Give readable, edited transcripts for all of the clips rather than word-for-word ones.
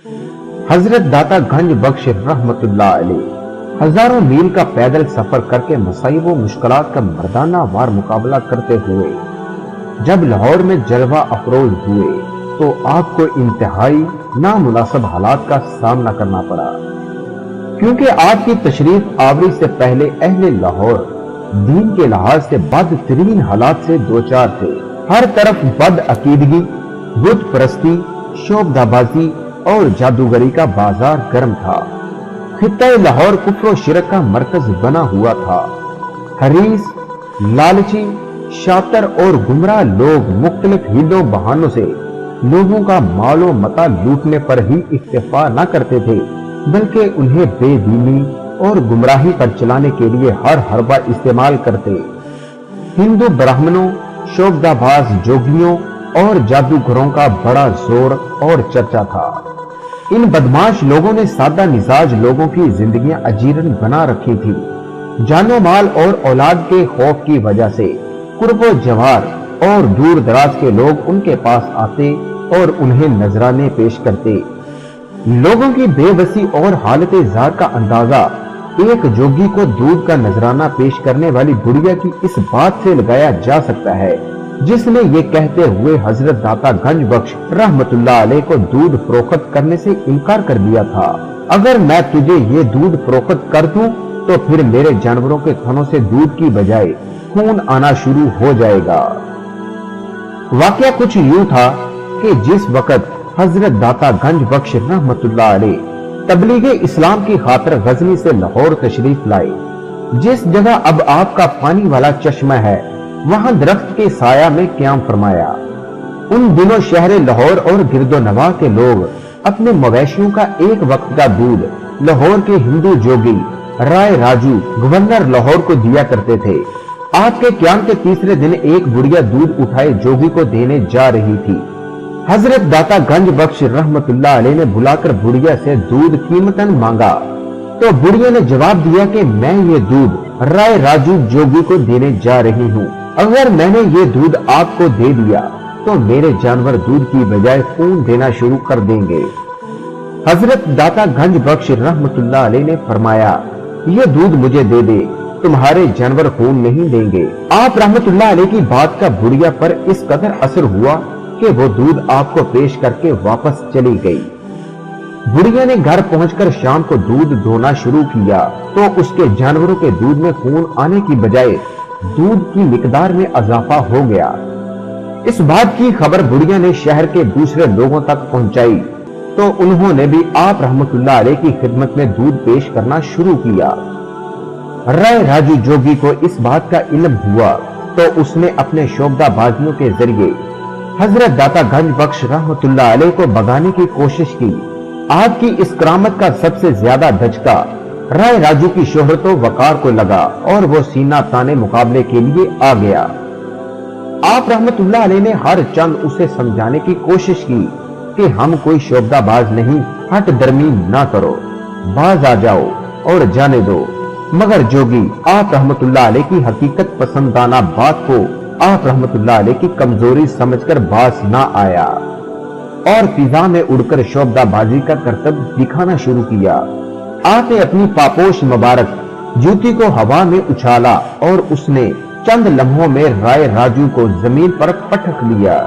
حضرت داتا گنج بخش رحمت اللہ علیہ ہزاروں میل کا پیدل سفر کر کے مصائب و مشکلات کا مردانہ وار مقابلہ کرتے ہوئے جب لاہور میں جلوہ افروز ہوئے تو آپ کو انتہائی نامناسب حالات کا سامنا کرنا پڑا، کیونکہ آپ کی تشریف آوری سے پہلے اہل لاہور دین کے لحاظ سے بد ترین حالات سے دوچار تھے۔ ہر طرف بد عقیدگی، بت پرستی، شعبدہ بازی اور جادوگری کا بازار گرم تھا۔ خطہ لاہور کفر و شرک کا مرکز بنا ہوا تھا۔ حریص، لالچی، شاطر اور گمراہ لوگ مختلف ہیلوں بہانوں سے لوگوں کا مال و متاع لوٹنے پر ہی اکتفا نہ کرتے تھے، بلکہ انہیں بے دینی اور گمراہی پر چلانے کے لیے ہر حربہ استعمال کرتے۔ ہندو برہمنوں، شعبدہ باز جوگیوں اور جادوگروں کا بڑا زور اور چرچا تھا۔ ان بدماش لوگوں نے سادہ مزاج لوگوں کی زندگیاں اجیرن بنا رکھی تھی۔ جان و مال اور اولاد کے خوف کی وجہ سے قرب و جوار اور دور دراز کے لوگ ان کے پاس آتے اور انہیں نذرانے پیش کرتے۔ لوگوں کی بے بسی اور حالت زار کا اندازہ ایک جوگی کو دودھ کا نذرانہ پیش کرنے والی بڑھیا کی اس بات سے لگایا جا سکتا ہے جس نے یہ کہتے ہوئے حضرت داتا گنج بخش رحمت اللہ علیہ کو دودھ فروخت کرنے سے انکار کر دیا تھا، اگر میں تجھے یہ دودھ فروخت کر دوں تو پھر میرے جانوروں کے تھنوں سے دودھ کی بجائے خون آنا شروع ہو جائے گا۔ واقعہ کچھ یوں تھا کہ جس وقت حضرت داتا گنج بخش رحمت اللہ علیہ تبلیغ اسلام کی خاطر غزنی سے لاہور تشریف لائے، جس جگہ اب آپ کا پانی والا چشمہ ہے وہاں درخت کے سایہ میں قیام فرمایا۔ ان دنوں شہر لاہور اور گرد و نواح کے لوگ اپنے مویشیوں کا ایک وقت کا دودھ لاہور کے ہندو جوگی رائے راجو گورنر لاہور کو دیا کرتے تھے۔ آپ کے قیام کے تیسرے دن ایک بڑھیا دودھ اٹھائے جوگی کو دینے جا رہی تھی۔ حضرت داتا گنج بخش رحمت اللہ علیہ نے بلا کر بڑھیا سے دودھ قیمتاً مانگا تو بڑھیا نے جواب دیا کہ میں یہ دودھ رائے راجو جوگی کو دینے جا رہی ہوں، اگر میں نے یہ دودھ آپ کو دے دیا تو میرے جانور دودھ کی بجائے خون دینا شروع کر دیں گے۔ حضرت داتا گنج بخش رحمت اللہ علیہ نے فرمایا یہ دودھ مجھے دے دے، تمہارے جانور خون نہیں دیں گے۔ آپ رحمت اللہ علیہ کی بات کا بڑھیا پر اس قدر اثر ہوا کہ وہ دودھ آپ کو پیش کر کے واپس چلی گئی۔ بڑھیا نے گھر پہنچ کر شام کو دودھ دھونا شروع کیا تو اس کے جانوروں کے دودھ میں خون آنے کی بجائے دودھ کی مقدار میں اضافہ ہو گیا۔ اس بات کی خبر بڑھیا نے شہر کے دوسرے لوگوں تک پہنچائی تو انہوں نے بھی آپ رحمت اللہ علیہ کی خدمت میں دودھ پیش کرنا شروع کیا۔ رائے راجو جوگی کو اس بات کا علم ہوا تو اس نے اپنے شعبدہ بازیوں کے ذریعے حضرت داتا گنج بخش رحمت اللہ علیہ کو بگانے کی کوشش کی۔ آپ کی اس کرامت کا سب سے زیادہ دھچکا رائے راجو کی شہرت و وقار کو لگا اور وہ سینہ تانے مقابلے کے لیے آ گیا۔ آپ رحمت اللہ علیہ نے ہر چند اسے سمجھانے کی کوشش کی کہ ہم کوئی شعبدہ باز نہیں، ہٹ درمی نہ کرو، باز آ جاؤ اور جانے دو، مگر جوگی آپ رحمت اللہ علیہ کی حقیقت پسندانہ بات کو آپ رحمت اللہ علیہ کی کمزوری سمجھ کر باز نہ آیا اور فضا میں اڑ کر شعبدہ بازی کا کرتب دکھانا شروع کیا۔ آپ نے اپنی پاپوش مبارک جوتی کو ہوا میں اچھالا اور اس نے چند لمحوں میں رائے راجو کو زمین پر پٹک لیا۔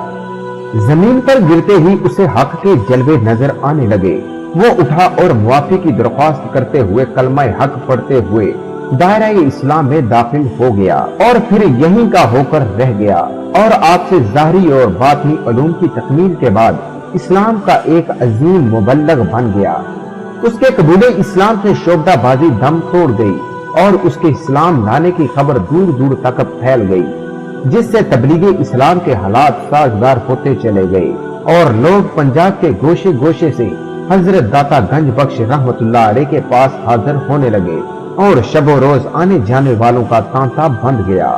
زمین پر گرتے ہی اسے حق کے جلوے نظر آنے لگے۔ وہ اٹھا اور معافی کی درخواست کرتے ہوئے کلمہ حق پڑھتے ہوئے دائرہ اسلام میں داخل ہو گیا اور پھر یہیں کا ہو کر رہ گیا اور آپ سے ظاہری اور باطنی علوم کی تکمیل کے بعد اسلام کا ایک عظیم مبلغ بن گیا۔ اس کے قبول اسلام سے شعبدہ بازی دم توڑ گئی اور اس کے اسلام لانے کی خبر دور دور تک پھیل گئی، جس سے تبلیغ اسلام کے حالات سازگار ہوتے چلے گئے اور لوگ پنجاب کے گوشے گوشے سے حضرت داتا گنج بخش رحمت اللہ علیہ کے پاس حاضر ہونے لگے اور شب و روز آنے جانے والوں کا تانتا بند گیا۔